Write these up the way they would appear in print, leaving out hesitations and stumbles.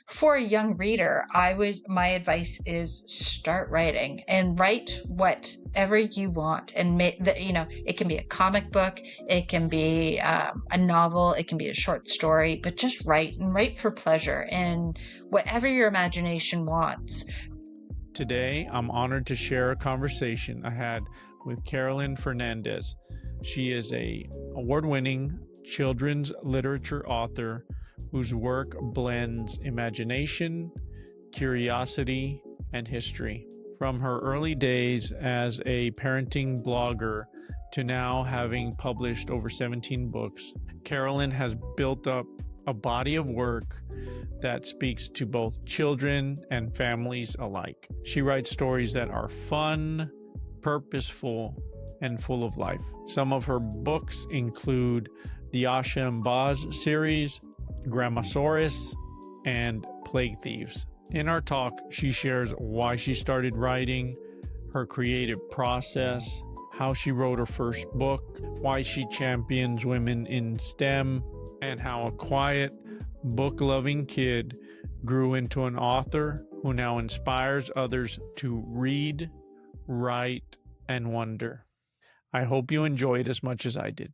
For a young reader, my advice is start writing and write whatever you want. And it can be a comic book, it can be a novel, it can be a short story, but just write and write for pleasure and whatever your imagination wants. Today, I'm honored to share a conversation I had with Caroline Fernandez. She is a award-winning children's literature author whose work blends imagination, curiosity, and history. From her early days as a parenting blogger to now having published over 17 books, Caroline has built up a body of work that speaks to both children and families alike. She writes stories that are fun, purposeful, and full of life. Some of her books include the Asha and Boz series, Grandmasaurus, and Plague Thieves. In our talk, she shares why she started writing, her creative process, how she wrote her first book, why she champions women in STEM, and how a quiet, book-loving kid grew into an author who now inspires others to read, write, and wonder. I hope you enjoy it as much as I did.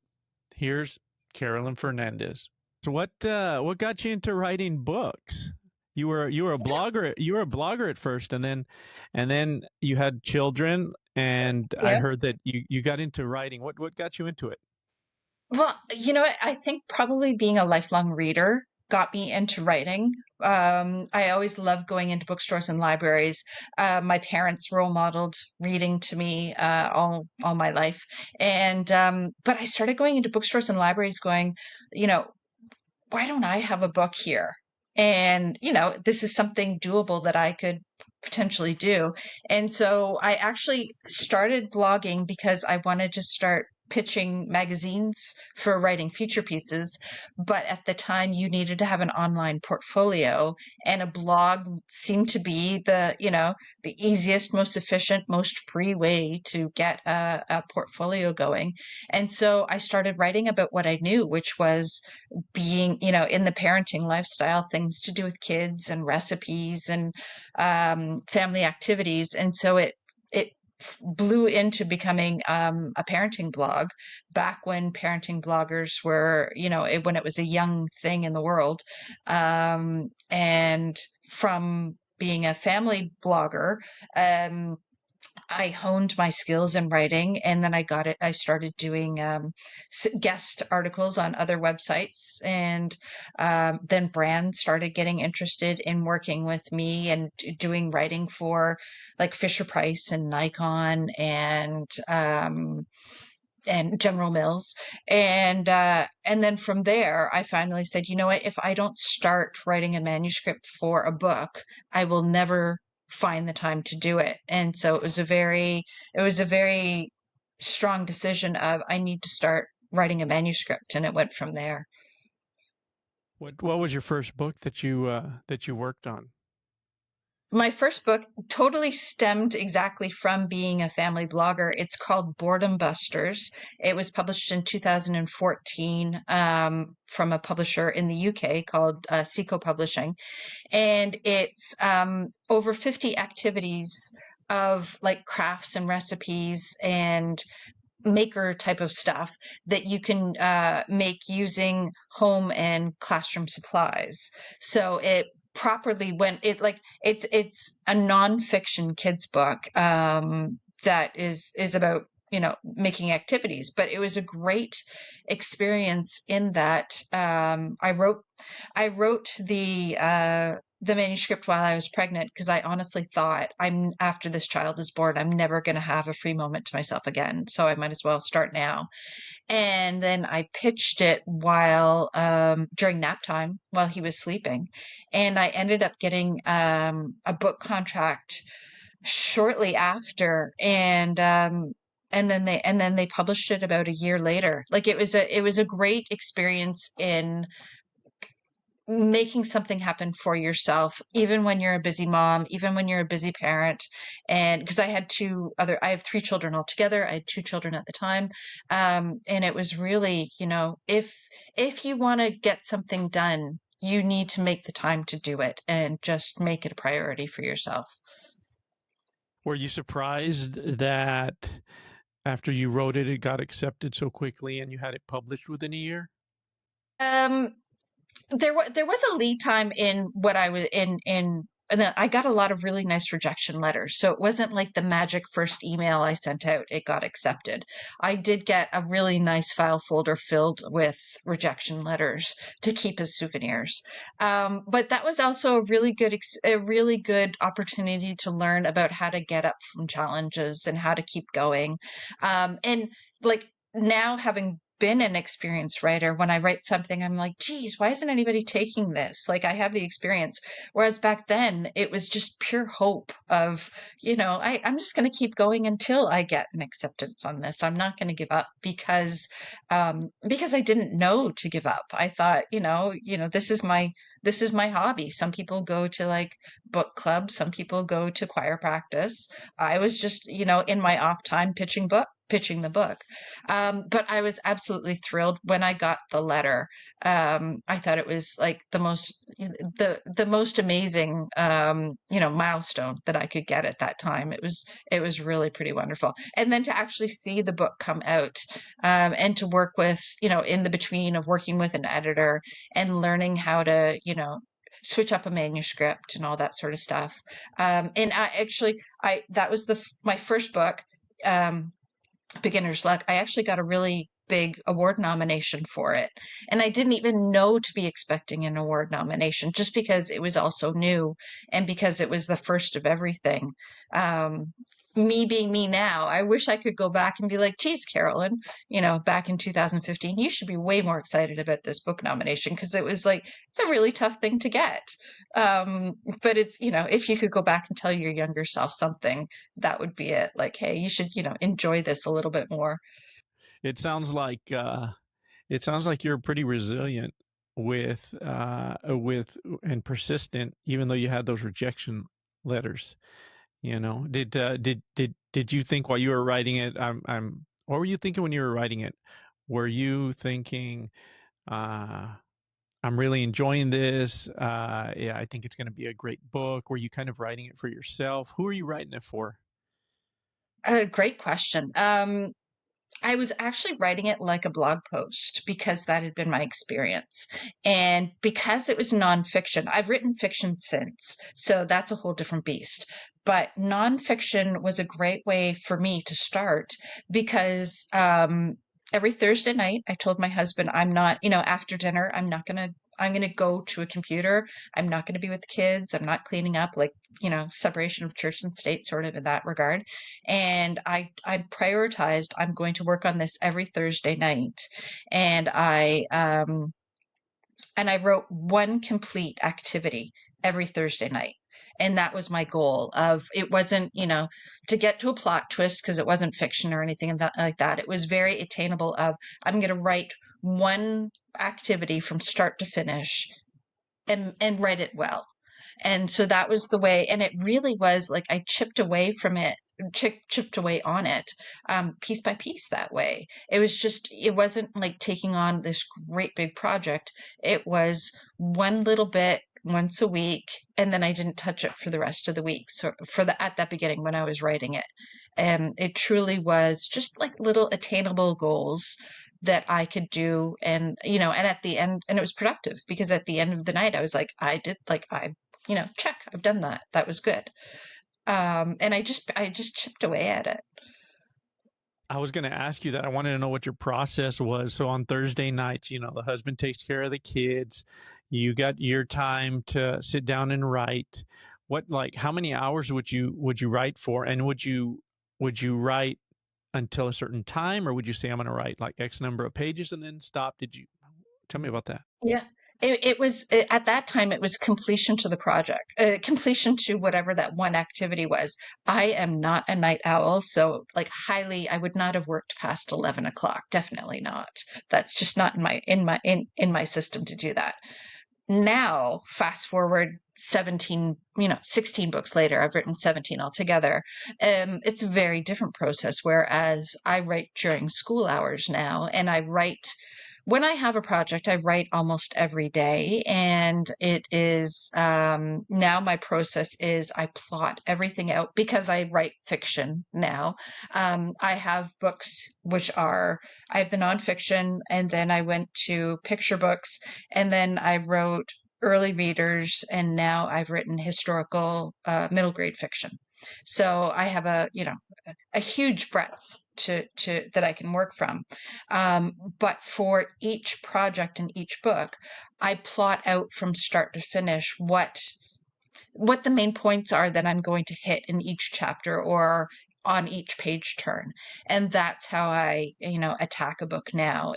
Here's Caroline Fernandez. So what got you into writing books? You were a blogger. You were a blogger at first, and then you had children, and I Yeah. heard that you got into writing. What got you into it? Well, I think probably being a lifelong reader got me into writing. I always loved going into bookstores and libraries. My parents role modeled reading to me all my life, and but I started going into bookstores and libraries, going, you know, why don't I have a book here? And this is something doable that I could potentially do. And so I actually started blogging because I wanted to start pitching magazines for writing feature pieces. But at the time, you needed to have an online portfolio, and a blog seemed to be the easiest, most efficient, most free way to get a portfolio going. And so I started writing about what I knew, which was being, in the parenting lifestyle, things to do with kids and recipes and family activities. And so it blew into becoming a parenting blog back when parenting bloggers were, when it was a young thing in the world. And from being a family blogger, I honed my skills in writing, and then I started doing guest articles on other websites, and then brands started getting interested in working with me and doing writing for like Fisher Price and Nikon and General Mills. And then from there, I finally said, you know what, if I don't start writing a manuscript for a book, I will never find the time to do it. And so it was a very strong decision of, I need to start writing a manuscript, and it went from there. What was your first book that you worked on? My first book totally stemmed exactly from being a family blogger. It's called Boredom Busters. It was published in 2014 from a publisher in the UK called Seco Publishing. And it's over 50 activities of like crafts and recipes and maker type of stuff that you can make using home and classroom supplies. So it properly went it like it's a nonfiction kids book that is about making activities, but it was a great experience in that I wrote the manuscript while I was pregnant, because I honestly thought, after this child is born, I'm never going to have a free moment to myself again. So I might as well start now. And then I pitched it while during nap time while he was sleeping, and I ended up getting a book contract shortly after, and then they published it about a year later. Like, it was a great experience in making something happen for yourself, even when you're a busy mom, even when you're a busy parent. And because I have three children altogether. I had two children at the time. And it was really, if you want to get something done, you need to make the time to do it and just make it a priority for yourself. Were you surprised that after you wrote it, it got accepted so quickly and you had it published within a year? Um, there was a lead time in what I was in and then I got a lot of really nice rejection letters. So it wasn't like the magic first email I sent out, it got accepted. I did get a really nice file folder filled with rejection letters to keep as souvenirs. But that was also a really good opportunity to learn about how to get up from challenges and how to keep going. And like now having been an experienced writer, when I write something, I'm like, geez, why isn't anybody taking this? Like, I have the experience. Whereas back then, it was just pure hope of, I'm just going to keep going until I get an acceptance on this. I'm not going to give up because I didn't know to give up. I thought, this is my hobby. Some people go to like book club, some people go to choir practice. I was just, in my off time pitching the book. But I was absolutely thrilled when I got the letter. I thought it was like the most amazing milestone that I could get at that time. It was really pretty wonderful. And then to actually see the book come out, and to work with, in the between of working with an editor and learning how to, switch up a manuscript and all that sort of stuff. And I that was my first book. Um, Beginner's Luck, I actually got a really big award nomination for it. And I didn't even know to be expecting an award nomination just because it was also new and because it was the first of everything. Um, Me being me now, I wish I could go back and be like, geez, Carolyn, back in 2015, you should be way more excited about this book nomination because it was like, it's a really tough thing to get. But it's, if you could go back and tell your younger self something, that would be it. Like, hey, you should, enjoy this a little bit more. It sounds like you're pretty resilient with and persistent, even though you had those rejection letters. Did you think while you were writing it? What were you thinking when you were writing it? Were you thinking, uh, I'm really enjoying this. Yeah, I think it's going to be a great book. Were you kind of writing it for yourself? Who are you writing it for? Great question. I was actually writing it like a blog post because that had been my experience. And because it was nonfiction, I've written fiction since, so that's a whole different beast. But nonfiction was a great way for me to start because every Thursday night, I told my husband, I'm not, after dinner, I'm going to go to a computer. I'm not going to be with the kids. I'm not cleaning up, like, separation of church and state, sort of in that regard. And I prioritized, I'm going to work on this every Thursday night. And I wrote one complete activity every Thursday night. And that was my goal of, it wasn't, to get to a plot twist because it wasn't fiction or anything like that. It was very attainable of, I'm going to write one activity from start to finish and write it well. And so that was the way. And it really was like I chipped away from it, chipped away on it, piece by piece that way. It wasn't like taking on this great big project. It was one little bit once a week, and then I didn't touch it for the rest of the week. So at that beginning when I was writing it, it truly was just like little attainable goals that I could do. And, and at the end, and it was productive because at the end of the night, I was like, check, I've done that. That was good. And I just chipped away at it. I was going to ask you that. I wanted to know what your process was. So on Thursday nights, the husband takes care of the kids. You got your time to sit down and write. How many hours would you write for? And would you write until a certain time, or would you say I'm going to write like X number of pages and then stop? Did you tell me about that? Yeah. At that time, it was completion to the project, completion to whatever that one activity was. I am not a night owl. So like I would not have worked past 11 o'clock. Definitely not. That's just not in my system to do that. Now, fast forward 17, 16 books later, I've written 17 altogether. It's a very different process. Whereas I write during school hours now, and I write when I have a project, I write almost every day, and it is now my process is I plot everything out because I write fiction now. I have books which are I have the nonfiction, and then I went to picture books, and then I wrote early readers, and now I've written historical middle grade fiction. So I have a huge breadth to that I can work from. But for each project and each book, I plot out from start to finish what the main points are that I'm going to hit in each chapter or on each page turn. And that's how I attack a book now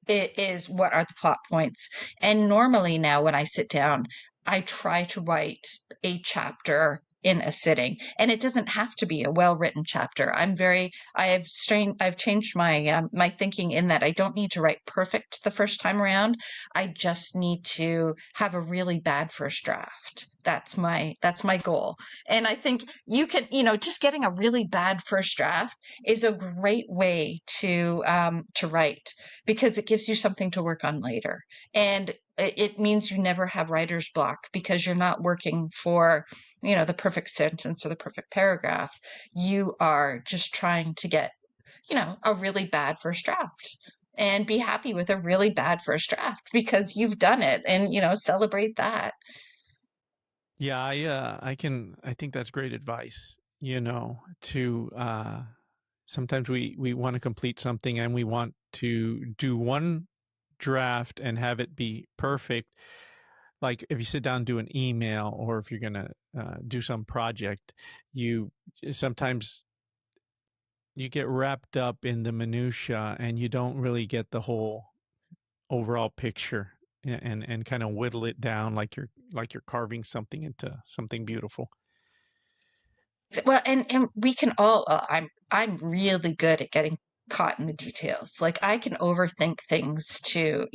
it is what are the plot points. And normally now when I sit down, I try to write a chapter in a sitting, and it doesn't have to be a well-written chapter. I've changed my thinking in that I don't need to write perfect the first time around. I just need to have a really bad first draft. That's my goal. And I think you can, just getting a really bad first draft is a great way to write, because it gives you something to work on later. And it means you never have writer's block because you're not working for, the perfect sentence or the perfect paragraph. You are just trying to get, a really bad first draft, and be happy with a really bad first draft because you've done it, and, celebrate that. Yeah, I think that's great advice, to sometimes we want to complete something and we want to do one draft and have it be perfect. Like if you sit down and do an email, or if you're going to do some project, you sometimes you get wrapped up in the minutia and you don't really get the whole overall picture, and kind of whittle it down like you're carving something into something beautiful. Well, and we can all I'm really good at getting caught in the details. Like I can overthink things to,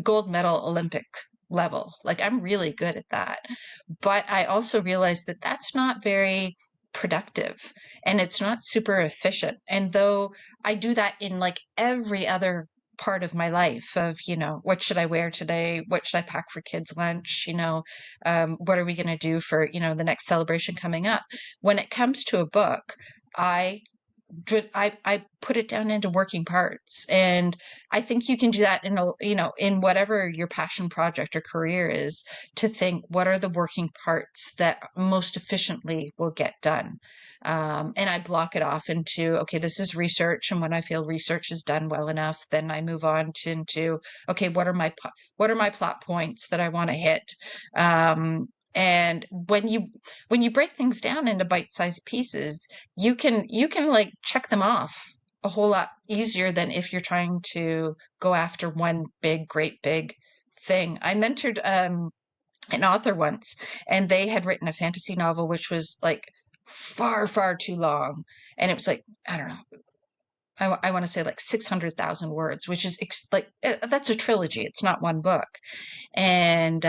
gold medal Olympic level. Like I'm really good at that. But I also realize that that's not very productive, and it's not super efficient. And though I do that in like every other part of my life of, what should I wear today? What should I pack for kids' lunch? What are we going to do for, the next celebration coming up? When it comes to a book, I I put it down into working parts, and I think you can do that in whatever your passion project or career is, to think what are the working parts that most efficiently will get done. And I block it off into, okay, this is research, and when I feel research is done well enough, then I move on into, okay, what are my plot points that I want to hit. And when you break things down into bite-sized pieces, you can like check them off a whole lot easier than if you're trying to go after one great big thing. I mentored an author once, and they had written a fantasy novel which was like far, far too long. And it was like, I don't know, I want to say like 600,000 words, which is that's a trilogy. It's not one book. And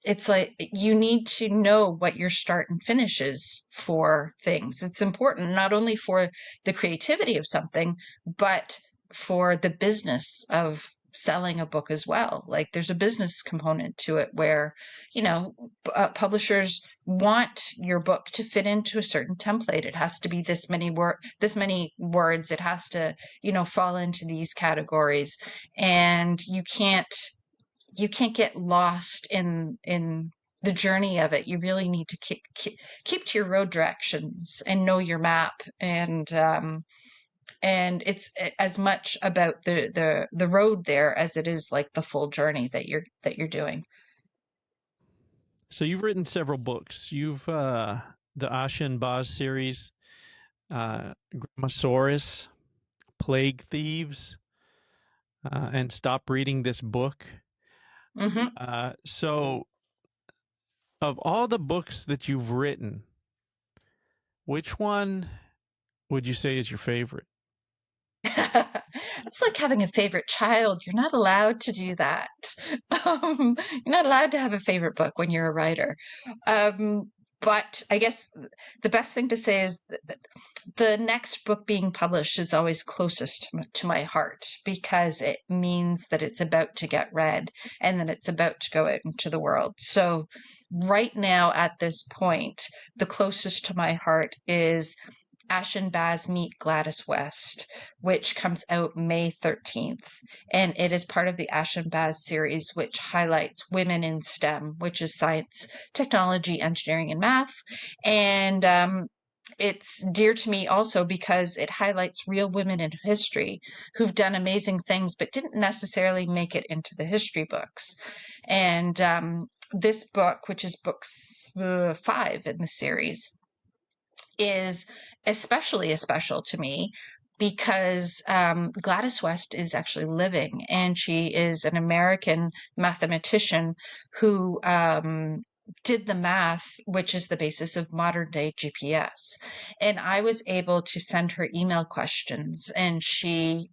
it's like you need to know what your start and finish is for things. It's important not only for the creativity of something, but for the business of selling a book as well. Like there's a business component to it where, publishers want your book to fit into a certain template. It has to be this many words. It has to, fall into these categories, and you can't get lost in the journey of it. You really need to keep to your road directions and know your map. And it's as much about the road there as it is like the full journey that you're doing. So you've written several books. You've the Asha and Boz series, Grammosaurus, Plague Thieves, and Stop Reading This Book. Hmm. So, of all the books that you've written, which one would you say is your favorite? It's like having a favorite child. You're not allowed to do that. You're not allowed to have a favorite book when you're a writer. But I guess the best thing to say is that the next book being published is always closest to my heart because it means that it's about to get read and that it's about to go out into the world. So, right now, at this point, the closest to my heart is Ash and Baz Meet Gladys West, which comes out May 13th. And it is part of the Ash and Baz series, which highlights women in STEM, which is science, technology, engineering, and math. And it's dear to me also because it highlights real women in history who've done amazing things but didn't necessarily make it into the history books. And this book, which is book 5 in the series, is especially special to me because Gladys West is actually living, and she is an American mathematician who did the math, which is the basis of modern day GPS. And I was able to send her email questions, and she,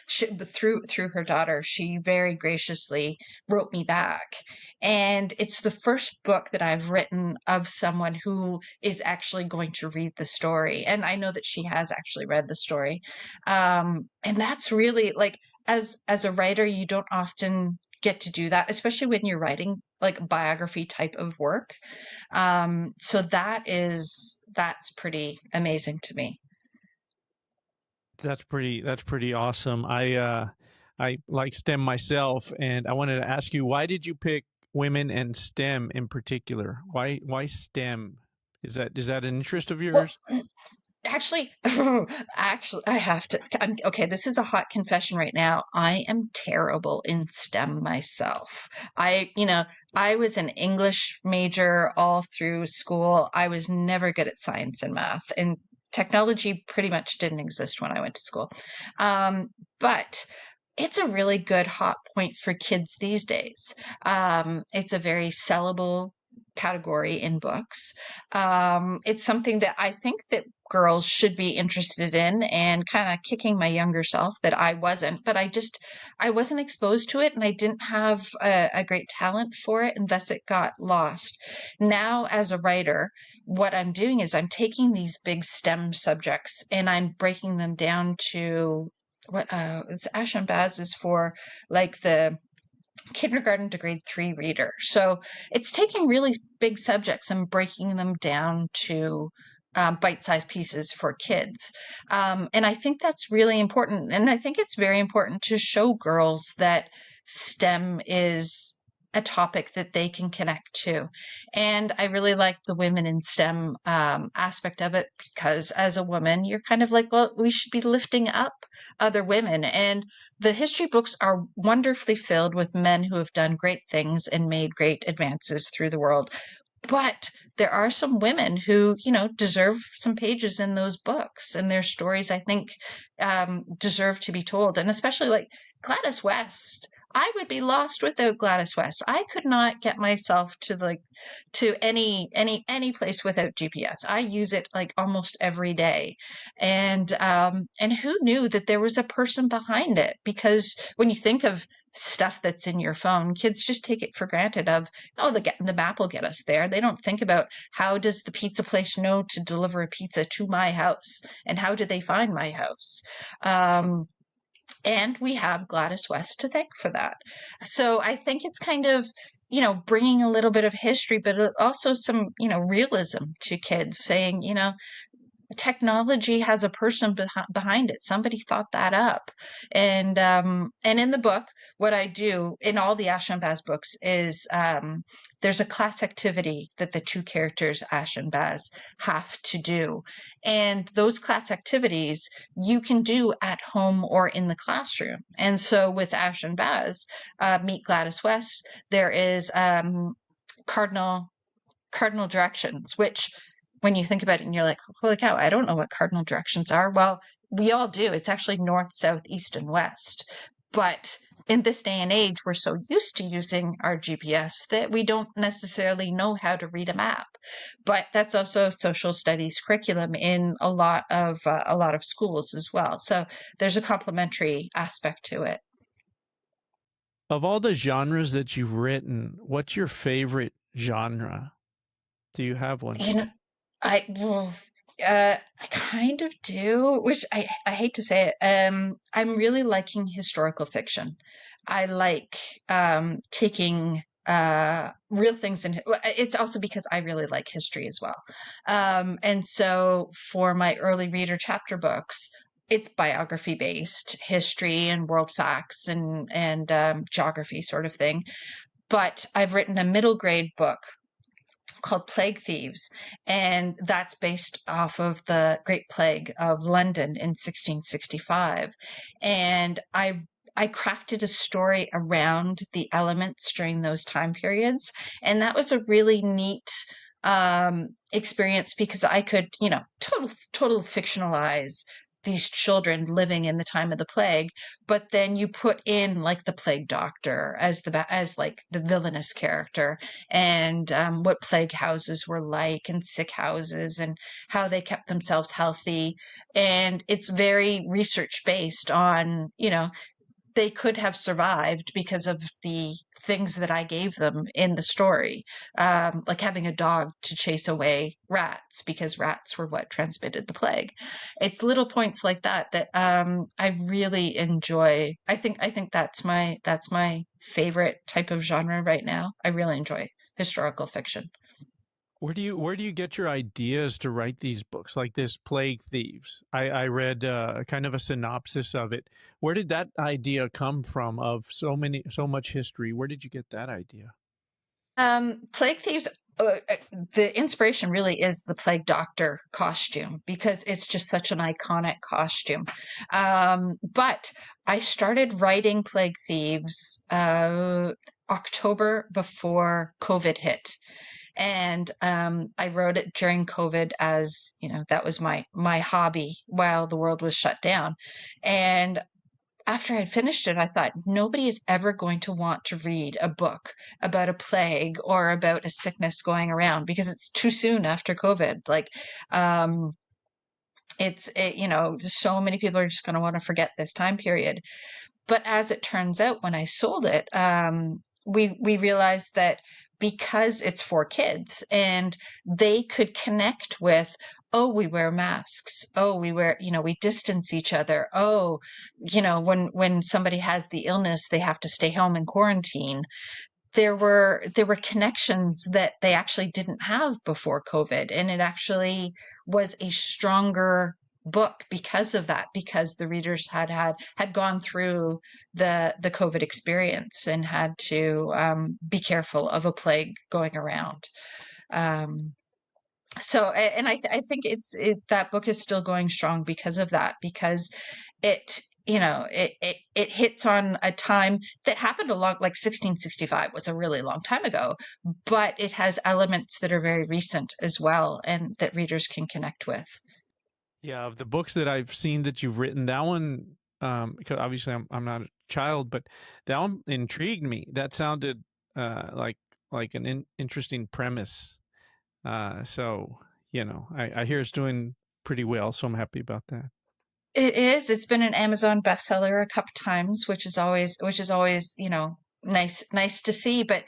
through her daughter, she very graciously wrote me back. And it's the first book that I've written of someone who is actually going to read the story. And I know that she has actually read the story. And that's really like, as a writer, you don't often get to do that, especially when you're writing like biography type of work. So that's pretty amazing to me. That's pretty awesome. I like STEM myself, and I wanted to ask you, why did you pick women and STEM in particular? Why STEM? Is that an interest of Well, yours? actually, actually, I have to. Okay, this is a hot confession right now. I am terrible in STEM myself. I was an English major all through school. I was never good at science and math, and technology pretty much didn't exist when I went to school. But it's a really good hot point for kids these days. It's a very sellable category in books. It's something that I think that girls should be interested in, and kind of kicking my younger self that I wasn't, but I wasn't exposed to it, and I didn't have a great talent for it, and thus it got lost. Now, as a writer, what I'm doing is I'm taking these big STEM subjects and I'm breaking them down to what it's Ash and Baz is for, like the kindergarten to grade 3 reader. So it's taking really big subjects and breaking them down to bite-sized pieces for kids. And I think that's really important. And I think it's very important to show girls that STEM is a topic that they can connect to. And I really like the women in STEM aspect of it, because as a woman, you're kind of like, well, we should be lifting up other women. And the history books are wonderfully filled with men who have done great things and made great advances through the world. But there are some women who, deserve some pages in those books, and their stories, I think, deserve to be told. And especially like Gladys West. I would be lost without Gladys West. I could not get myself to any place without GPS. I use it like almost every day. And who knew that there was a person behind it? Because when you think of stuff that's in your phone, kids just take it for granted of, oh, the map will get us there. They don't think about, how does the pizza place know to deliver a pizza to my house, and how do they find my house? And we have Gladys West to thank for that. So I think it's kind of, bringing a little bit of history, but also some, realism to kids, saying, technology has a person behind it. Somebody thought that up. And in the book, what I do in all the Ash and Baz books is, there's a class activity that the two characters, Ash and Baz, have to do. And those class activities you can do at home or in the classroom. And so with Ash and Baz, Meet Gladys West, there is cardinal cardinal directions, which, when you think about it and you're like, holy cow, I don't know what cardinal directions are. Well, we all do. It's actually north, south, east, and west. But in this day and age, we're so used to using our GPS that we don't necessarily know how to read a map. But that's also social studies curriculum in a lot of schools as well. So there's a complementary aspect to it. Of all the genres that you've written, what's your favorite genre? Do you have one? You know, I well, I kind of do, which I hate to say it. I'm really liking historical fiction. I like taking real things in. Well, it's also because I really like history as well. And so for my early reader chapter books, it's biography based, history and world facts and geography sort of thing. But I've written a middle grade book called Plague Thieves, and that's based off of the Great Plague of London in 1665. And I crafted a story around the elements during those time periods, and that was a really neat experience because I could, total fictionalize these children living in the time of the plague, but then you put in like the plague doctor as like the villainous character, and what plague houses were like and sick houses and how they kept themselves healthy. And it's very research based on, they could have survived because of the things that I gave them in the story, like having a dog to chase away rats because rats were what transmitted the plague. It's little points like that that I really enjoy. I think that's my favorite type of genre right now. I really enjoy historical fiction. Where do you get your ideas to write these books like this Plague Thieves? I read kind of a synopsis of it. Where did that idea come from of so much history? Where did you get that idea? Plague Thieves, the inspiration really is the Plague Doctor costume because it's just such an iconic costume. But I started writing Plague Thieves October before COVID hit. And I wrote it during COVID as, that was my hobby while the world was shut down. And after I'd finished it, I thought nobody is ever going to want to read a book about a plague or about a sickness going around because it's too soon after COVID. Like, um, so many people are just going to want to forget this time period. But as it turns out, when I sold it, we realized that because it's for kids and they could connect with, oh, we wear masks. Oh, we distance each other. Oh, when somebody has the illness, they have to stay home and quarantine. There were connections that they actually didn't have before COVID, and it actually was a stronger book because of that, because the readers had gone through the COVID experience and had to be careful of a plague going around. Um, I think that book is still going strong because of that, because it hits on a time that happened a long, like 1665 was a really long time ago, but it has elements that are very recent as well and that readers can connect with. Yeah, of the books that I've seen that you've written, that one, because obviously I'm not a child, but that one intrigued me. That sounded like an interesting premise. So I hear it's doing pretty well, so I'm happy about that. It is. It's been an Amazon bestseller a couple times, which is always, nice to see. But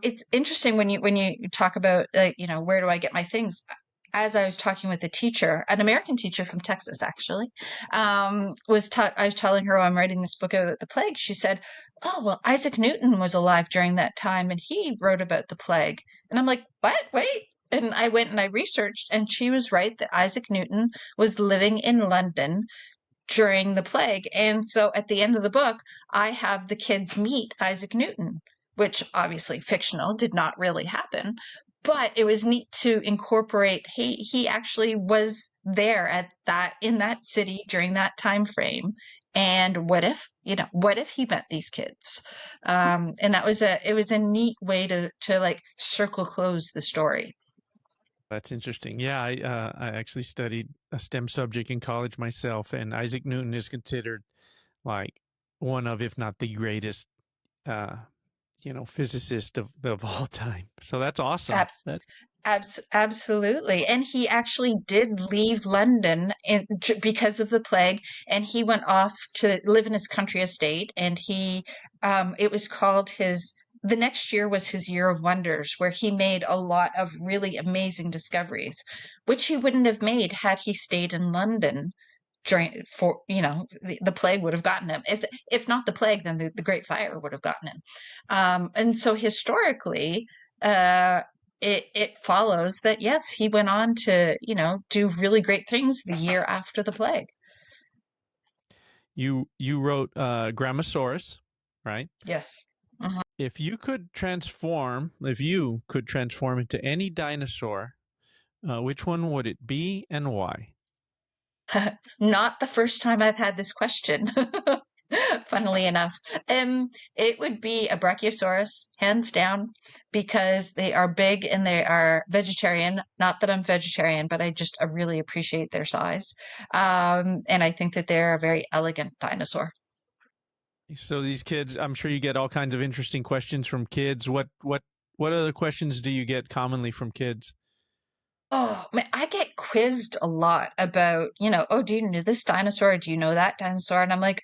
it's interesting when you talk about, like, where do I get my things? As I was talking with a teacher, an American teacher from Texas, actually, I was telling her, I'm writing this book about the plague. She said, "Oh, well, Isaac Newton was alive during that time, and he wrote about the plague." And I'm like, "What? Wait." And I went and I researched, and she was right that Isaac Newton was living in London during the plague. And so at the end of the book, I have the kids meet Isaac Newton, which obviously fictional, did not really happen. But it was neat to incorporate, he actually was there at that in that city during that time frame. And what if he met these kids? And it was a neat way to like circle close the story. That's interesting. Yeah, I actually studied a STEM subject in college myself, and Isaac Newton is considered like one of, if not the greatest, uh, physicist of all time. So that's awesome. Abs- That Absolutely. And he actually did leave London because of the plague, and he went off to live in his country estate. And it was called his the next year was his year of wonders, where he made a lot of really amazing discoveries, which he wouldn't have made had he stayed in London during for the plague would have gotten him. If not the plague, then the Great Fire would have gotten him. And so historically, uh, it follows that yes, he went on to do really great things the year after the plague. You wrote Grammosaurus, right? Yes. Mhm. If you could transform into any dinosaur, which one would it be and why? Not the first time I've had this question. Funnily enough, it would be a Brachiosaurus, hands down, because they are big and they are vegetarian. Not that I'm vegetarian, but I really appreciate their size, and I think that they're a very elegant dinosaur. So these kids, I'm sure you get all kinds of interesting questions from kids. What other questions do you get commonly from kids? Oh, man, I get quizzed a lot about, oh, do you know this dinosaur? Do you know that dinosaur? And I'm like,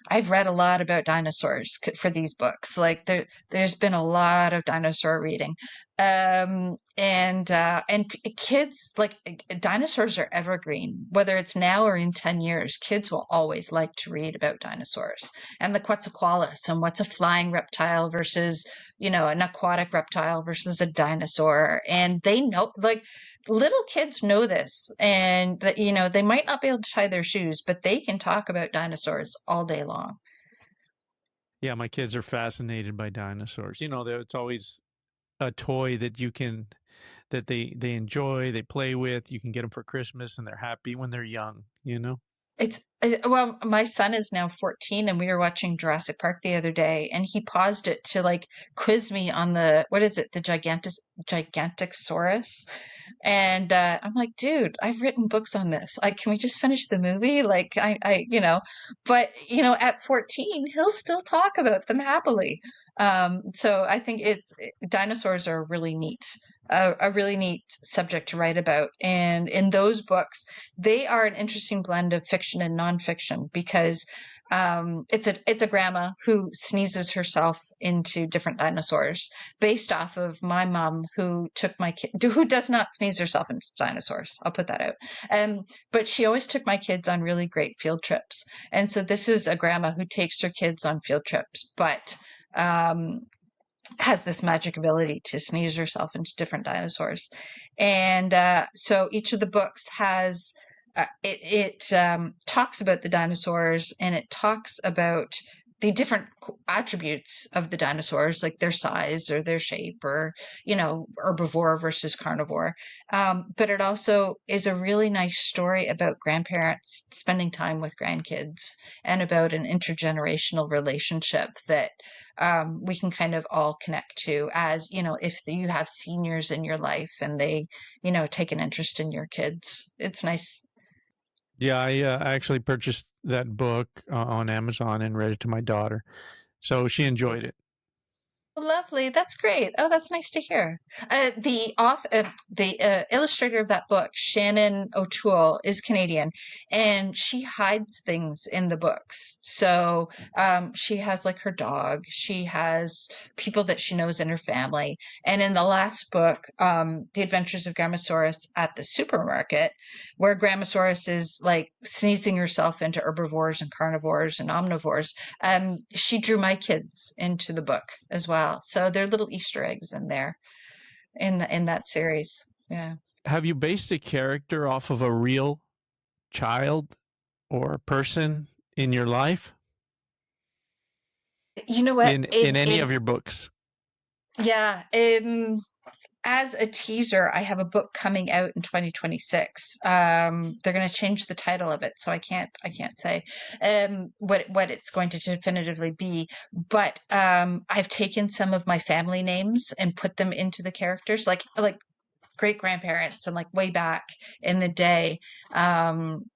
I've read a lot about dinosaurs for these books. Like there's been a lot of dinosaur reading. And kids like dinosaurs are evergreen, whether it's now or in 10 years, kids will always like to read about dinosaurs and the Quetzalcoatlus and what's a flying reptile versus, an aquatic reptile versus a dinosaur. And they know, like, little kids know this, and that they might not be able to tie their shoes, but they can talk about dinosaurs all day long. Yeah, my kids are fascinated by dinosaurs. It's always a toy that they enjoy, they play with. You can get them for Christmas, and they're happy when they're young. Well, my son is now 14, and we were watching Jurassic Park the other day, and he paused it to like quiz me on the what is it, the Gigantosaurus. And I'm like, dude, I've written books on this. Like, can we just finish the movie? Like, but at 14, he'll still talk about them happily. So I think dinosaurs are really neat, a really neat subject to write about. And in those books, they are an interesting blend of fiction and nonfiction because it's a grandma who sneezes herself into different dinosaurs based off of my mom who took my kid who does not sneeze herself into dinosaurs. I'll put that out. But she always took my kids on really great field trips. And so this is a grandma who takes her kids on field trips, but um, has this magic ability to sneeze herself into different dinosaurs. And so each of the books has it talks about the dinosaurs, and it talks about the different attributes of the dinosaurs, like their size or their shape, or herbivore versus carnivore. But it also is a really nice story about grandparents spending time with grandkids and about an intergenerational relationship that we can kind of all connect to, as if you have seniors in your life and they take an interest in your kids. It's nice. Yeah, I actually purchased that book on Amazon and read it to my daughter, so she enjoyed it. Lovely. That's great. Oh, that's nice to hear. The illustrator of that book, Shannon O'Toole, is Canadian, and she hides things in the books. So she has like her dog. She has people that she knows in her family. And in the last book, The Adventures of Grammosaurus at the Supermarket, where Grammosaurus is like sneezing herself into herbivores and carnivores and omnivores, she drew my kids into the book as well. So there are little Easter eggs in there in that series. Yeah. Have you based a character off of a real child or person in your life You know what? in any of your books? Yeah. As a teaser, I have a book coming out in 2026. They're going to change the title of it, so I can't say what it's going to definitively be. But I've taken some of my family names and put them into the characters, like great grandparents and like way back in the day, um,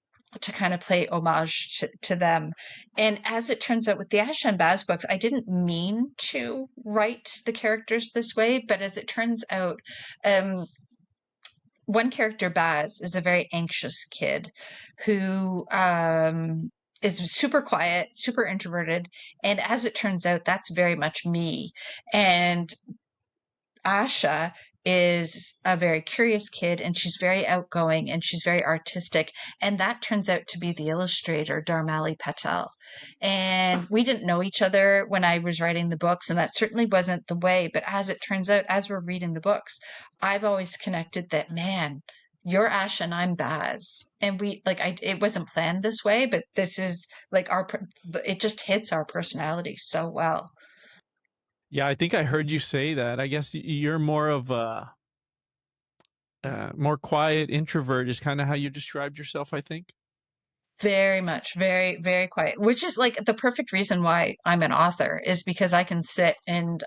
to kind of play homage to them. And as it turns out with the Ashan Baz books, I didn't mean to write the characters this way, but as it turns out, um, one character, Baz, is a very anxious kid who is super quiet, super introverted, and as it turns out, that's very much me. And Asha is a very curious kid, and she's very outgoing, and she's very artistic, and that turns out to be the illustrator Dharmali Patel. And we didn't know each other when I was writing the books, and that certainly wasn't the way. But as it turns out, as we're reading the books, I've always connected that, man, you're Asha and I'm Baz. And we like it wasn't planned this way, but this is like it just hits our personality so well. Yeah, I think I heard you say that. I guess you're more of a more quiet introvert is kind of how you described yourself, I think. Very much, very, very quiet, which is like the perfect reason why I'm an author is because I can sit and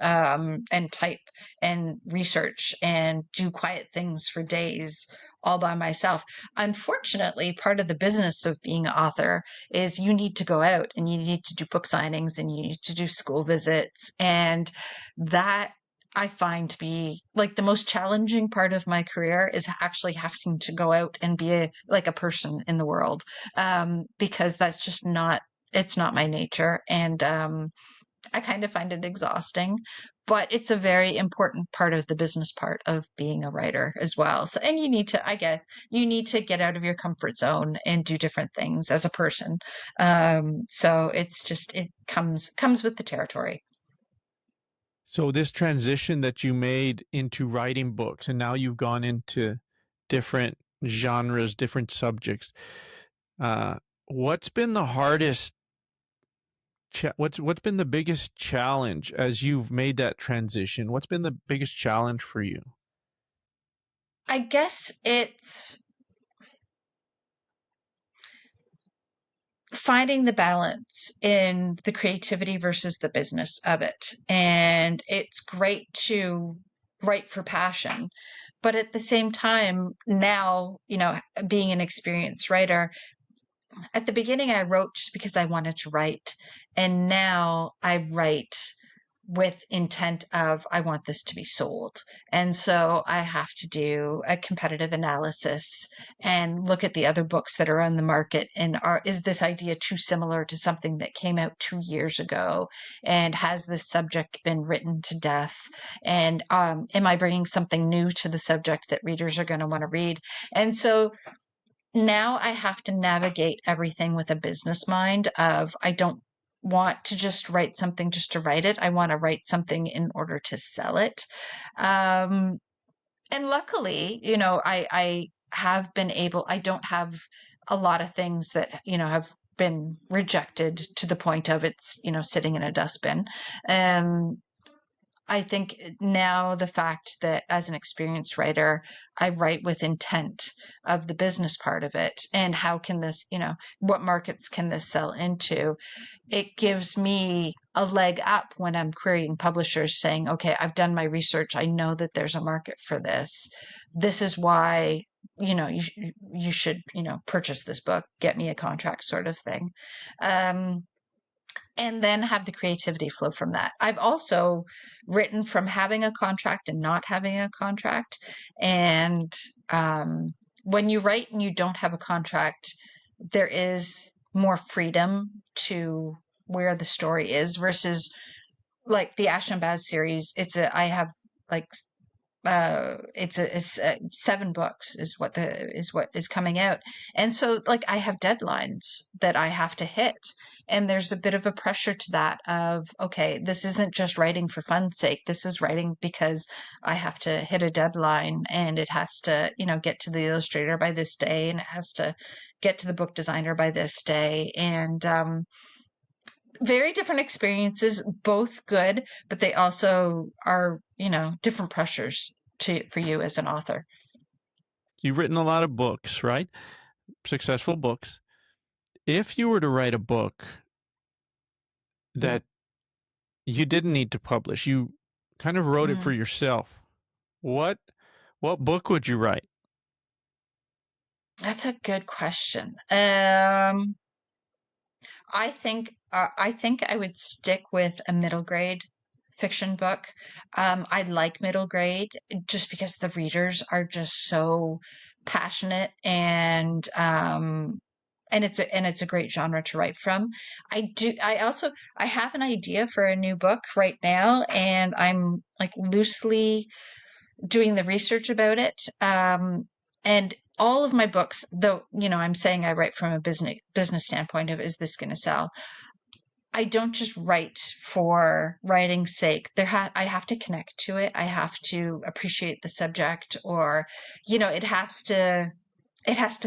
type and research and do quiet things for days all by myself. Unfortunately, part of the business of being an author is you need to go out and you need to do book signings and you need to do school visits, and that I find to be like the most challenging part of my career is actually having to go out and be like a person in the world, because that's just not it's not my nature, and I kind of find it exhausting. But it's a very important part of the business part of being a writer as well. So, and you need to, I guess, you need to get out of your comfort zone and do different things as a person. So it's just it comes with the territory. So this transition that you made into writing books and now you've gone into different genres, different subjects. What's been the hardest what's been the biggest challenge as you've made that transition? What's been the biggest challenge for you? I guess it's finding the balance in the creativity versus the business of it. And it's great to write for passion. But at the same time, now, being an experienced writer, at the beginning I wrote just because I wanted to write. And now I write with intent of I want this to be sold. And so I have to do a competitive analysis and look at the other books that are on the market, and is this idea too similar to something that came out 2 years ago, and has this subject been written to death, and am I bringing something new to the subject that readers are going to want to read. And so now I have to navigate everything with a business mind of I don't want to just write something just to write it. I want to write something in order to sell it. Um, and luckily, I have been able, I don't have a lot of things that, have been rejected to the point of it's, sitting in a dustbin. Um, I think now the fact that as an experienced writer, I write with intent of the business part of it and how can this, what markets can this sell into? It gives me a leg up when I'm querying publishers saying, okay, I've done my research. I know that there's a market for this. This is why, you should, purchase this book, get me a contract sort of thing. Um, and then have the creativity flow from that. I've also written from having a contract and not having a contract. And when you write and you don't have a contract, there is more freedom to where the story is versus like the Ash and Baz series. I have like it's 7 books is what is coming out, and so like I have deadlines that I have to hit, and there's a bit of a pressure to that of okay, this isn't just writing for fun's sake, this is writing because I have to hit a deadline, and it has to get to the illustrator by this day, and it has to get to the book designer by this day, and very different experiences, both good, but they also are, different pressures for you as an author. You've written a lot of books, right? Successful books. If you were to write a book that you didn't need to publish, you kind of wrote it for Mm, yourself. What what book would you write? that's a good question. I think I would stick with a middle grade fiction book. I like middle grade just because the readers are just so passionate and and it's a great genre to write from. I have an idea for a new book right now, and I'm like loosely doing the research about it. And all of my books, though, I'm saying I write from a business standpoint of, is this going to sell? I don't just write for writing's sake. I have to connect to it. I have to appreciate the subject, or, it has to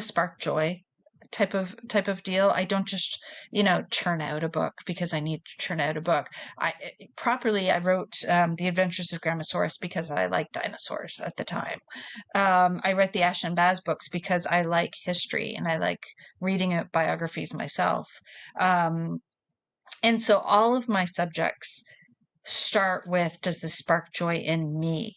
spark joy, type of deal. I don't just, churn out a book because I need to churn out a book. I wrote The Adventures of Grammosaurus because I liked dinosaurs at the time. I read the Ash and Baz books because I like history and I like reading biographies myself. Um, and so all of my subjects start with, does this spark joy in me?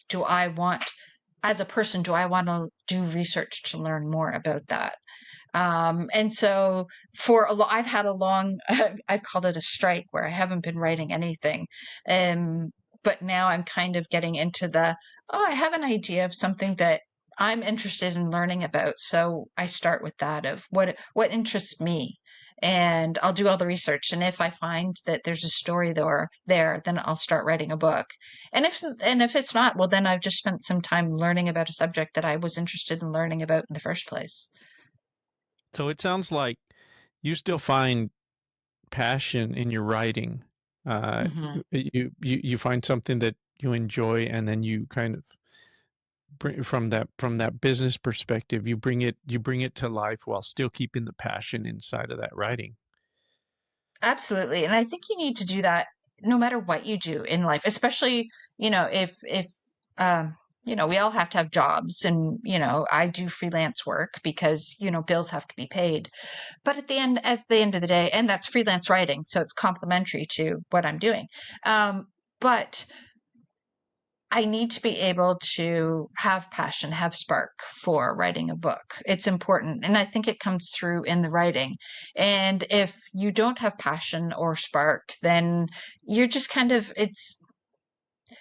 As a person, do I want to do research to learn more about that? And so I've had a long, I've called it a strike where I haven't been writing anything. Um, but now I'm kind of getting into I have an idea of something that I'm interested in learning about. So I start with that of what interests me. And I'll do all the research. And if I find that there's a story there, then I'll start writing a book. And if it's not, well, then I've just spent some time learning about a subject that I was interested in learning about in the first place. So it sounds like you still find passion in your writing. Uh, Mhm. you find something that you enjoy, and then you kind of bring from that business perspective. You bring it to life while still keeping the passion inside of that writing. Absolutely. And I think you need to do that no matter what you do in life, especially, if um we all have to have jobs, and I do freelance work because, bills have to be paid. But at the end of the day, and that's freelance writing, so it's complementary to what I'm doing. But I need to be able to have passion, have spark for writing a book. It's important. And I think it comes through in the writing. And if you don't have passion or spark, then you're just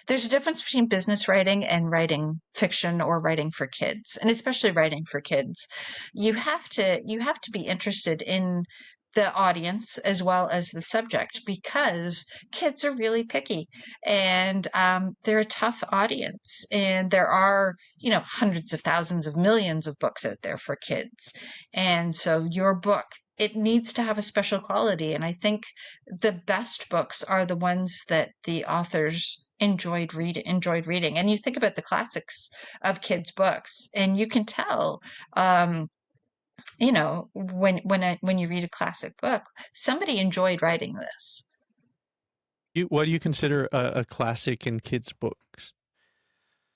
there's a difference between business writing and writing fiction or writing for kids, and especially writing for kids. You have to be interested in the audience as well as the subject, because kids are really picky, and they're a tough audience, and there are hundreds of thousands of millions of books out there for kids. And so your book, it needs to have a special quality. And I think the best books are the ones that the authors enjoyed reading. And you think about the classics of kids books, and you can tell, when you read a classic book, somebody enjoyed writing this. What do you consider a classic in kids' books?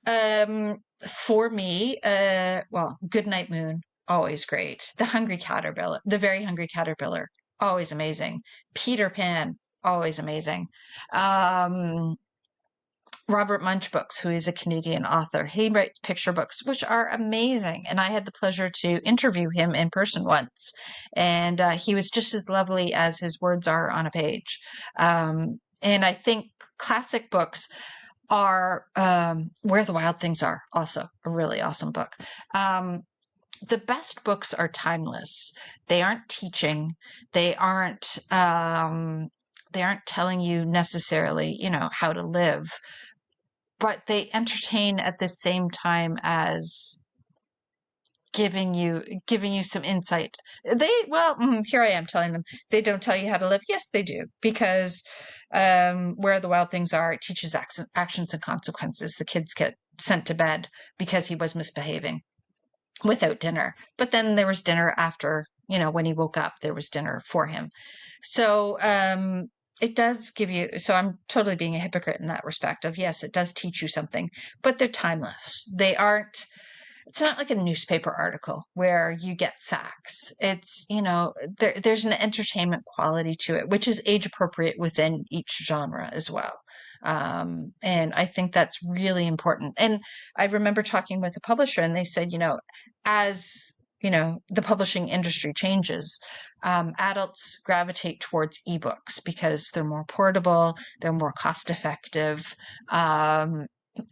For me, well, Goodnight Moon, always great. The Very Hungry Caterpillar, always amazing. Peter Pan, always amazing. um Robert Munch books, who is a Canadian author. He writes picture books, which are amazing. And I had the pleasure to interview him in person once. And he was just as lovely as his words are on a page. And I think classic books are, Where the Wild Things Are, also a really awesome book. Um, the best books are timeless. They aren't teaching. They aren't. They aren't telling you necessarily, how to live, but they entertain at the same time as giving you some insight. Here I am telling them they don't tell you how to live. Yes, they do, because Where the Wild Things Are, it teaches actions and consequences. The kids get sent to bed because he was misbehaving without dinner, but then there was dinner after. When he woke up, there was dinner for him. So it does give you. So I'm totally being a hypocrite in that respect of, yes, it does teach you something, but they're timeless. They aren't. It's not like a newspaper article where you get facts. There's an entertainment quality to it, which is age appropriate within each genre as well. And I think that's really important. And I remember talking with a publisher, and they said, as the publishing industry changes, adults gravitate towards ebooks because they're more portable, they're more cost effective.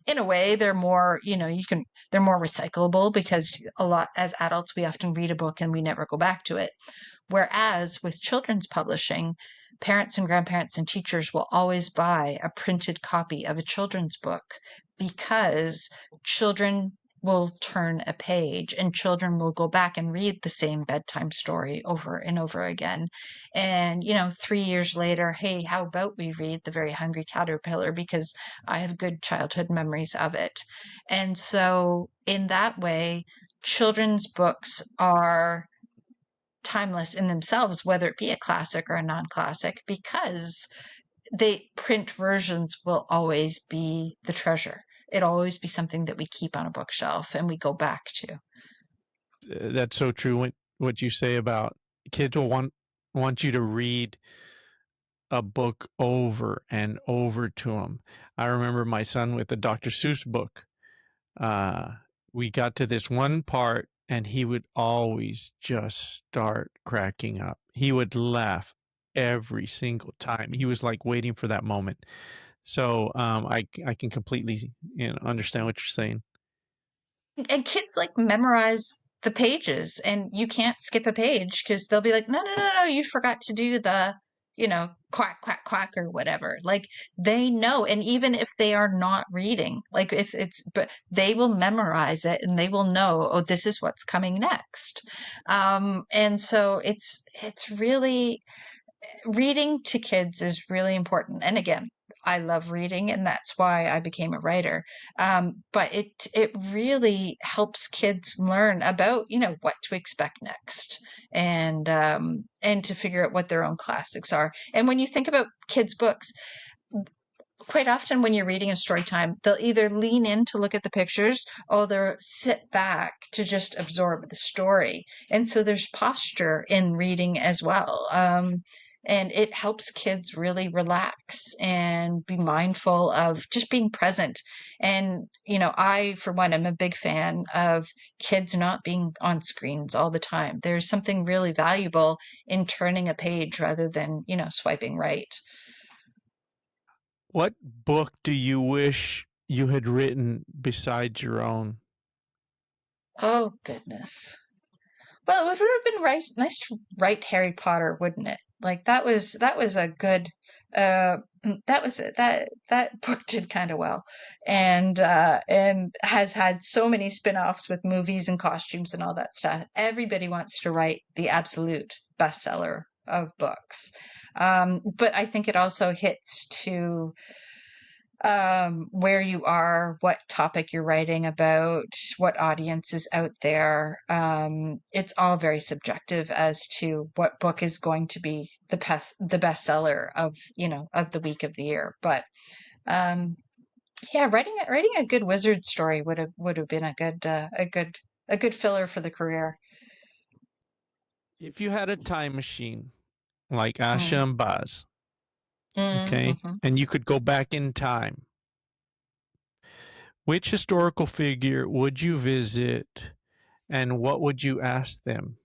In a way, they're more, they're more recyclable, because a lot, as adults, we often read a book and we never go back to it. Whereas with children's publishing, parents and grandparents and teachers will always buy a printed copy of a children's book because children will turn a page and children will go back and read the same bedtime story over and over again. And, 3 years later, hey, how about we read The Very Hungry Caterpillar because I have good childhood memories of it. And so, in that way, children's books are timeless in themselves, whether it be a classic or a non-classic, because they print versions will always be the treasure. It'll always be something that we keep on a bookshelf and we go back to. That's so true. What you say about kids will want you to read a book over and over to them. I remember my son with the Dr. Seuss book. We got to this one part and he would always just start cracking up. He would laugh every single time. He was like waiting for that moment. So I can completely understand what you're saying. And kids like memorize the pages and you can't skip a page because they'll be like, no, no, no, no, you forgot to do the, quack, quack, quack or whatever. Like they know. And even if they are not reading, like but they will memorize it and they will know, oh, this is what's coming next. And so it's really, reading to kids is really important. And again, I love reading, and that's why I became a writer. But it really helps kids learn about what to expect next, and to figure out what their own classics are. And when you think about kids' books, quite often when you're reading a story time, they'll either lean in to look at the pictures or they'll sit back to just absorb the story. And so there's posture in reading as well. And it helps kids really relax and be mindful of just being present. And, I, for one, am a big fan of kids not being on screens all the time. There's something really valuable in turning a page rather than, swiping right. What book do you wish you had written besides your own? Oh, goodness. Well, it would have been nice to write Harry Potter, wouldn't it? Like that was a good that was it. That book did kind of well, and has had so many spin-offs with movies and costumes and all that stuff. Everybody wants to write the absolute bestseller of books, but I think it also hits to where you are, what topic you're writing about, what audience is out there. It's all very subjective as to what book is going to be the bestseller of the week of the year. But um, yeah, writing a good wizard story would have been a good filler for the career. If you had a time machine like Mm. Asha and Baz, okay, Mm-hmm. and you could go back in time, which historical figure would you visit and what would you ask them?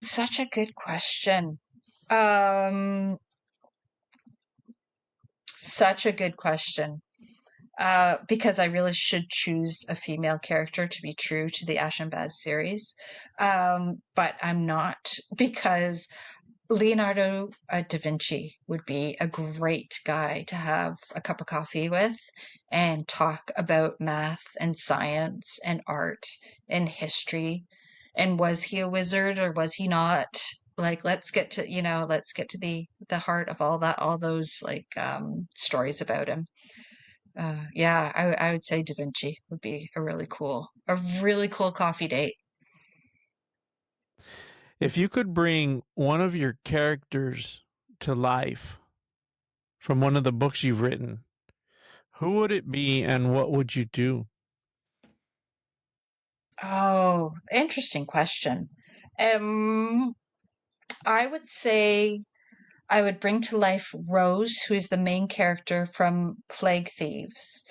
Such a good question. Um, Such a good question. Because I really should choose a female character to be true to the Ash and Baz series. But I'm not because Leonardo da Vinci would be a great guy to have a cup of coffee with and talk about math and science and art and history. And was he a wizard or was he not? Like, let's get to the heart of all those like stories about him. Yeah, I would say Da Vinci would be a really cool coffee date. If you could bring one of your characters to life from one of the books you've written, who would it be and what would you do? Oh, interesting question. Um, I would say I would bring to life Rose, who is the main character from Plague Thieves,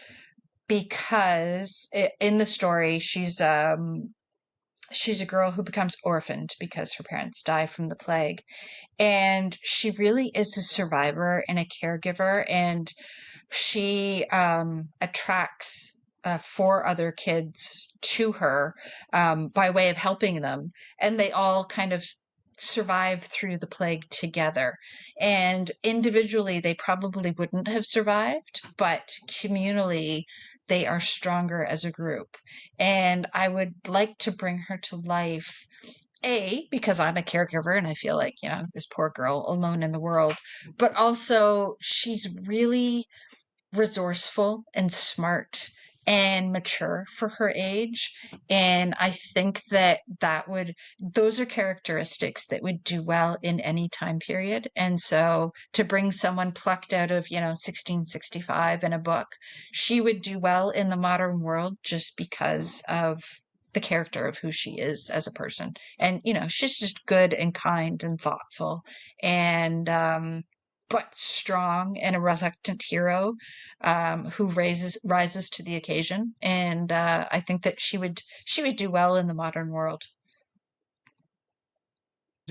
because in the story she's a girl who becomes orphaned because her parents die from the plague, and she really is a survivor and a caregiver, and she attracts four other kids to her by way of helping them, and they all kind of survive through the plague together. And individually, they probably wouldn't have survived, but communally, they are stronger as a group. And I would like to bring her to life. A, because I'm a caregiver and I feel like, this poor girl alone in the world, but also she's really resourceful and smart and mature for her age. And I think those are characteristics that would do well in any time period. And so to bring someone plucked out of, 1665 in a book, she would do well in the modern world just because of the character of who she is as a person. And, she's just good and kind and thoughtful and, but strong and a reluctant hero who rises to the occasion, and I think that she would do well in the modern world.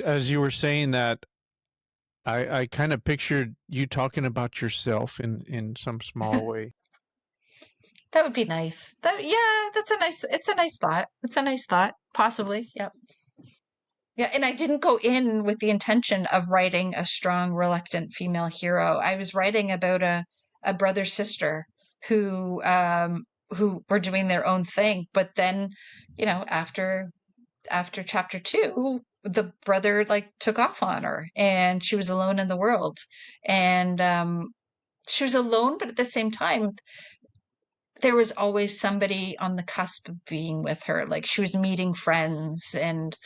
As you were saying that, I kind of pictured you talking about yourself in some small way. That would be nice. Yeah, it's a nice thought. It's a nice thought. Possibly, yeah. Yeah, and I didn't go in with the intention of writing a strong, reluctant female hero. I was writing about a brother sister who were doing their own thing, but then, after chapter two, the brother like took off on her and she was alone in the world. And she was alone, but at the same time, there was always somebody on the cusp of being with her. Like she was meeting friends and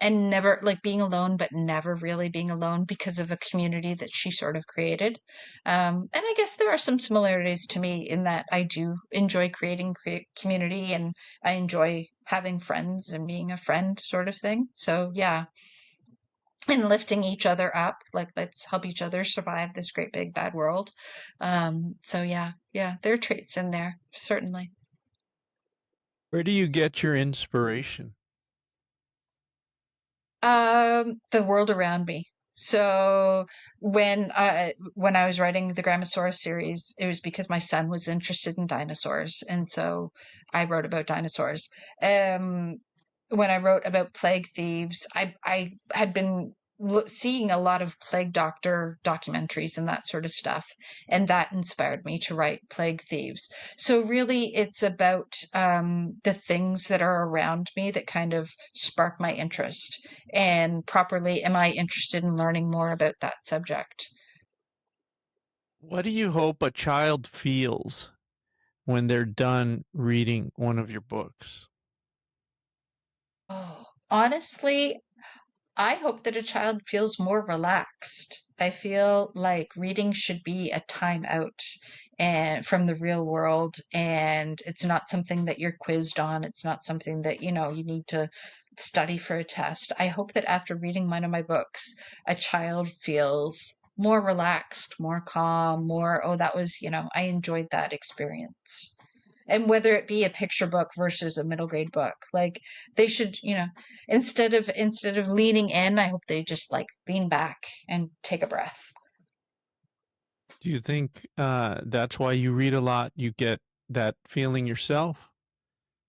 never like being alone, but never really being alone because of a community that she sort of created. And I guess there are some similarities to me in that I do enjoy creating community and I enjoy having friends and being a friend sort of thing. So yeah, and lifting each other up, like let's help each other survive this great big bad world. So yeah, there are traits in there, certainly. Where do you get your inspiration? The world around me. So when I was writing the Grammosaurus series, it was because my son was interested in dinosaurs, and so I wrote about dinosaurs. Um, when I wrote about plague thieves, I had been seeing a lot of plague doctor documentaries and that sort of stuff, and that inspired me to write Plague Thieves. So really, it's about the things that are around me that kind of spark my interest and properly am I interested in learning more about that subject. What do you hope a child feels when they're done reading one of your books? Oh, honestly, I hope that a child feels more relaxed. I feel like reading should be a time out and from the real world, and it's not something that you're quizzed on. It's not something that, you need to study for a test. I hope that after reading one of my books, a child feels more relaxed, more calm, more, oh, that was, I enjoyed that experience. And whether it be a picture book versus a middle grade book, like they should, instead of leaning in, I hope they just like lean back and take a breath. Do you think that's why you read a lot? You get that feeling yourself?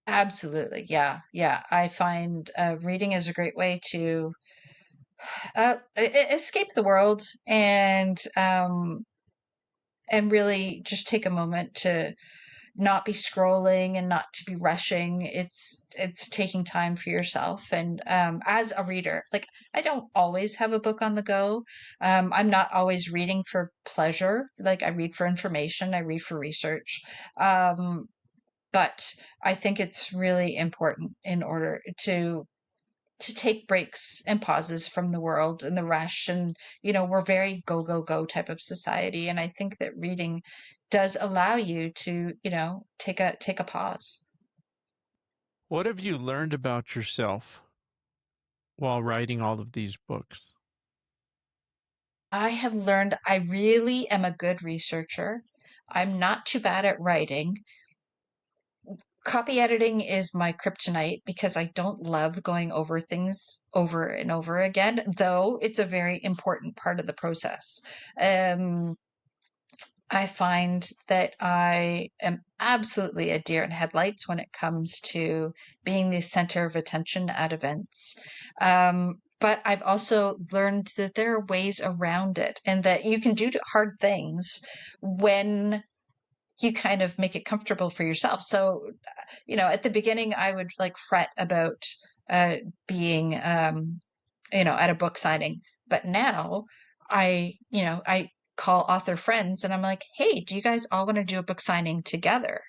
Absolutely, yeah, yeah. I find reading is a great way to escape the world and really just take a moment to not be scrolling and not to be rushing. It's taking time for yourself. And as a reader, like I don't always have a book on the go. I'm not always reading for pleasure. Like I read for information, I read for research. Um, but I think it's really important in order to take breaks and pauses from the world and the rush. And we're very go go go type of society, and I think that reading does allow you to take a pause. What have you learned about yourself while writing all of these books? I have learned I really am a good researcher. I'm not too bad at writing. Copy editing is my kryptonite because I don't love going over things over and over again, though it's a very important part of the process. um I find that I am absolutely a deer in headlights when it comes to being the center of attention at events. but I've also learned that there are ways around it and that you can do hard things when you kind of make it comfortable for yourself. So, at the beginning, I would like fret about uh, being, at a book signing. But now I call author friends and I'm like, hey, do you guys all want to do a book signing together?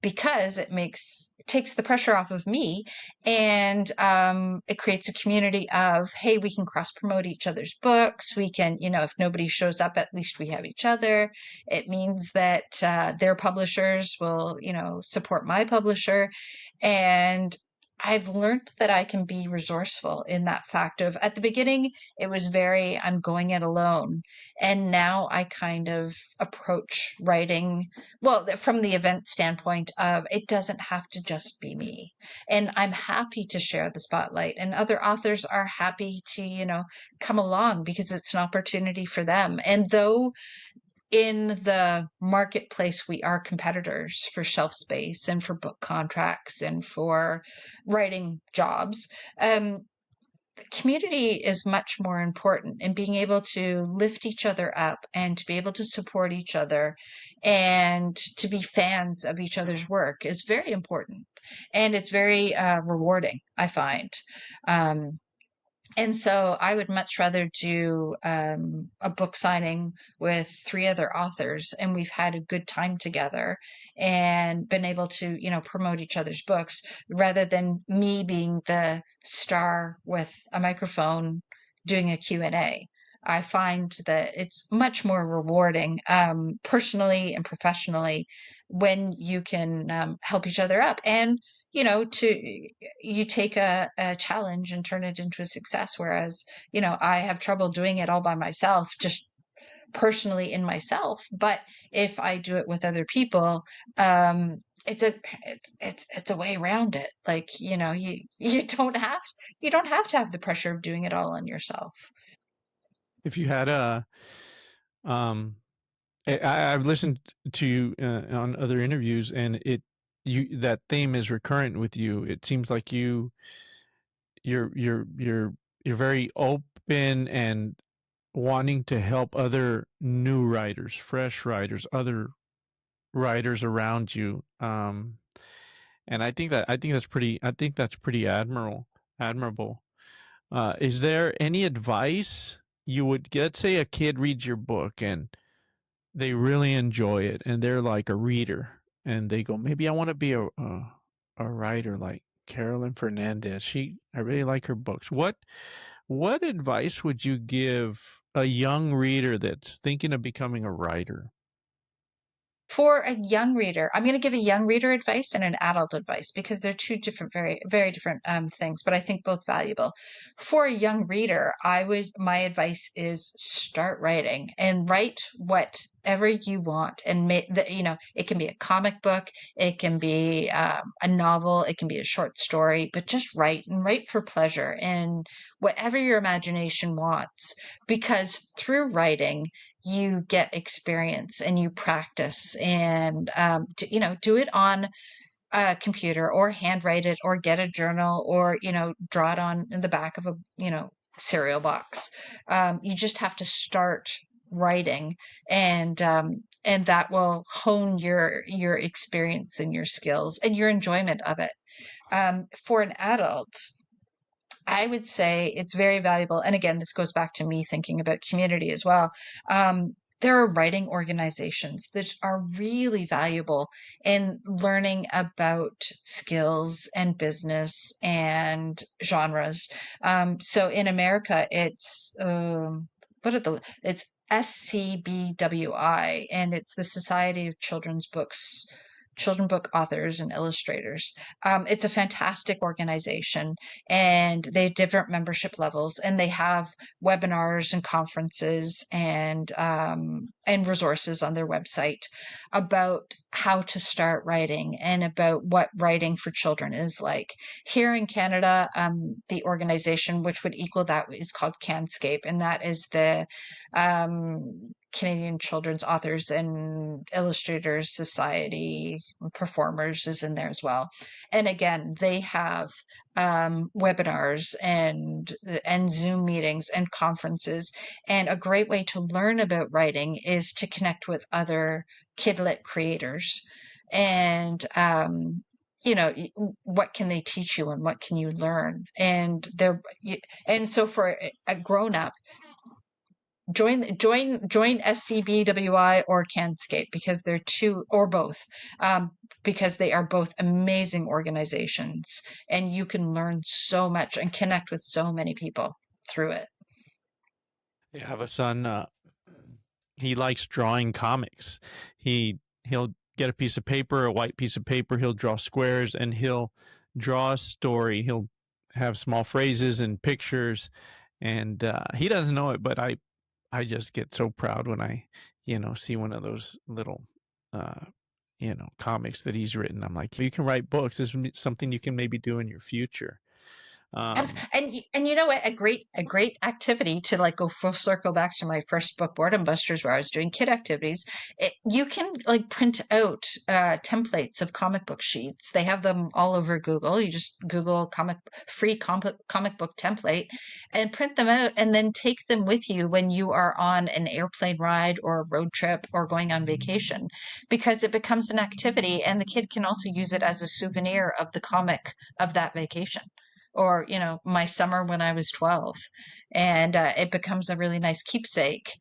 Because it takes the pressure off of me, and it creates a community of, hey, we can cross promote each other's books. We can, if nobody shows up, at least we have each other. It means that their publishers will, support my publisher. And I've learned that I can be resourceful in that fact of, at the beginning, it was very, I'm going it alone. And now I kind of approach writing, well, from the event standpoint of, it doesn't have to just be me. And I'm happy to share the spotlight, and other authors are happy to, come along because it's an opportunity for them. And though in the marketplace, we are competitors for shelf space and for book contracts and for writing jobs. Community is much more important, and being able to lift each other up and to be able to support each other and to be fans of each other's work is very important. And it's very rewarding, I find. Um, and so I would much rather do a book signing with three other authors, and we've had a good time together and been able to, promote each other's books, rather than me being the star with a microphone doing a Q&A. I find that it's much more rewarding, personally and professionally, when you can help each other up. And you take a challenge and turn it into a success. Whereas, I have trouble doing it all by myself, just personally in myself. But if I do it with other people, it's a way around it. Like, you don't have to have the pressure of doing it all on yourself. If you had a, um, I've listened to you on other interviews, and that theme is recurrent with you. It seems like you're you're you're you're very open and wanting to help other new writers, fresh writers, other writers around you. And I think that's pretty admirable. Is there any advice you would get? Let's say a kid reads your book and they really enjoy it, and they're like a reader, and they go, maybe I want to be a writer like Caroline Fernandez. I really like her books. What advice would you give a young reader that's thinking of becoming a writer? For a young reader, I'm going to give a young reader advice and an adult advice, because they're two different, very, very different things, but I think both valuable. For a young reader, my advice is start writing and write whatever you want. And it can be a comic book, it can be a novel, it can be a short story, but just write, and write for pleasure and whatever your imagination wants. Because through writing, you get experience and you practice, and do it on a computer, or handwrite it, or get a journal, or draw it on in the back of a cereal box. You just have to start writing, and that will hone your experience and your skills and your enjoyment of it. For an adult, I would say it's very valuable. And again, this goes back to me thinking about community as well. There are writing organizations that are really valuable in learning about skills and business and genres. So in America, it's SCBWI, and it's the Society of Children Book Authors and Illustrators. It's a fantastic organization, and they have different membership levels, and they have webinars and conferences and resources on their website about how to start writing and about what writing for children is like. Here in Canada, the organization which would equal that is called CANSCAPE, and that is the Canadian Children's Authors and Illustrators Society performers is in there as well. And again, they have webinars and Zoom meetings and conferences. And a great way to learn about writing is to connect with other kidlit creators. And what can they teach you and what can you learn? And so for a grown up, join SCBWI or Canscape because they're two or both, because they are both amazing organizations and you can learn so much and connect with so many people through it. I have a son. He likes drawing comics. He'll get a piece of paper, a white piece of paper. He'll draw squares and he'll draw a story. He'll have small phrases and pictures, and he doesn't know it, but I just get so proud when I see one of those little uh, comics that he's written. I'm like, you can write books. This is something you can maybe do in your future. Um, And you know what, a great activity to like go full circle back to my first book, Boredom Busters, where I was doing kid activities. You can like print out templates of comic book sheets. They have them all over Google. You just Google comic book template and print them out, and then take them with you when you are on an airplane ride or a road trip or going on vacation, because it becomes an activity, and the kid can also use it as a souvenir of the comic of that vacation, or my summer when I was 12, and it becomes a really nice keepsake,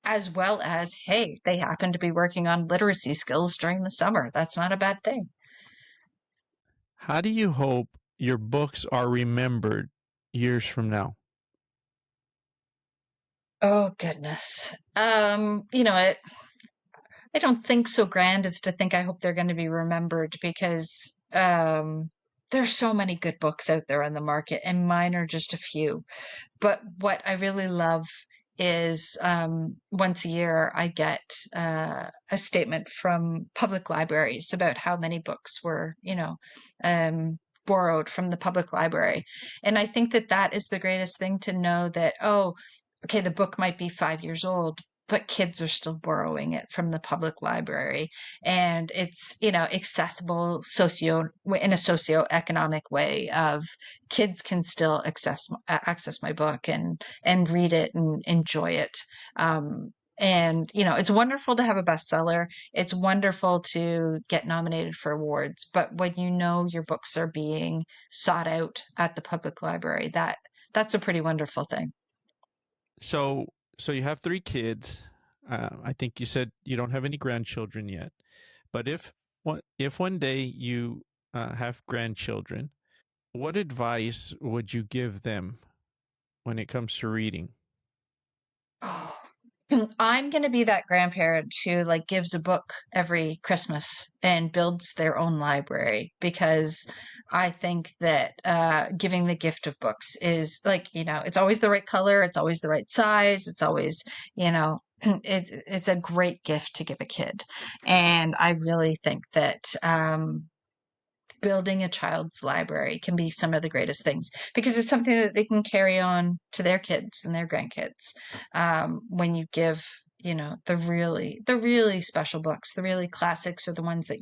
as well as, hey, they happen to be working on literacy skills during the summer. That's not a bad thing. how do you hope your books are remembered years from now? Oh goodness. I don't think so grand as to think I hope they're going to be remembered, because there's so many good books out there on the market and mine are just a few. But what I really love is, once a year I get a statement from public libraries about how many books were, borrowed from the public library. And I think that that is the greatest thing, to know that, oh, okay, the book might be 5 years old, but kids are still borrowing it from the public library, and it's accessible in a socioeconomic way of kids can still access my book and read it and enjoy it. And it's wonderful to have a bestseller. It's wonderful to get nominated for awards, but when your books are being sought out at the public library, that's a pretty wonderful thing. So, so you have three kids. I think you said you don't have any grandchildren yet. But if one day you have grandchildren, what advice would you give them when it comes to reading? Oh, I'm going to be that grandparent who like gives a book every Christmas and builds their own library, because I think that giving the gift of books is like, it's always the right color, it's always the right size, it's always, it's a great gift to give a kid. And I really think that building a child's library can be some of the greatest things, because it's something that they can carry on to their kids and their grandkids. When you give, the really special books, the really classics, are the ones that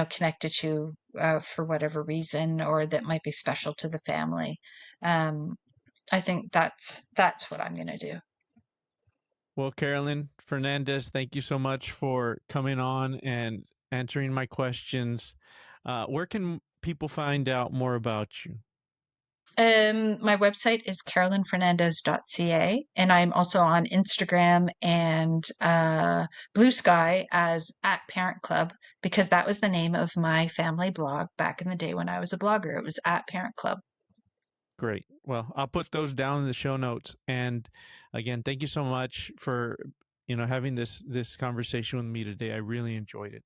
connected to for whatever reason, or that might be special to the family. Um, I think that's what I'm going to do. Well, Carolyn Fernandez, thank you so much for coming on and answering my questions. Where can people find out more about you? My website is carolinefernandez.ca, and I'm also on Instagram and Blue Sky as @Parent Club, because that was the name of my family blog back in the day when I was a blogger. It was @Parent Club. Great. Well, I'll put those down in the show notes. And again, thank you so much for having this conversation with me today. I really enjoyed it.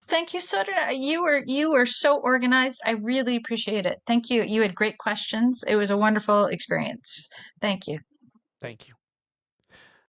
Thank you, Soda. You were so organized. I really appreciate it. Thank you. You had great questions. It was a wonderful experience. Thank you. Thank you.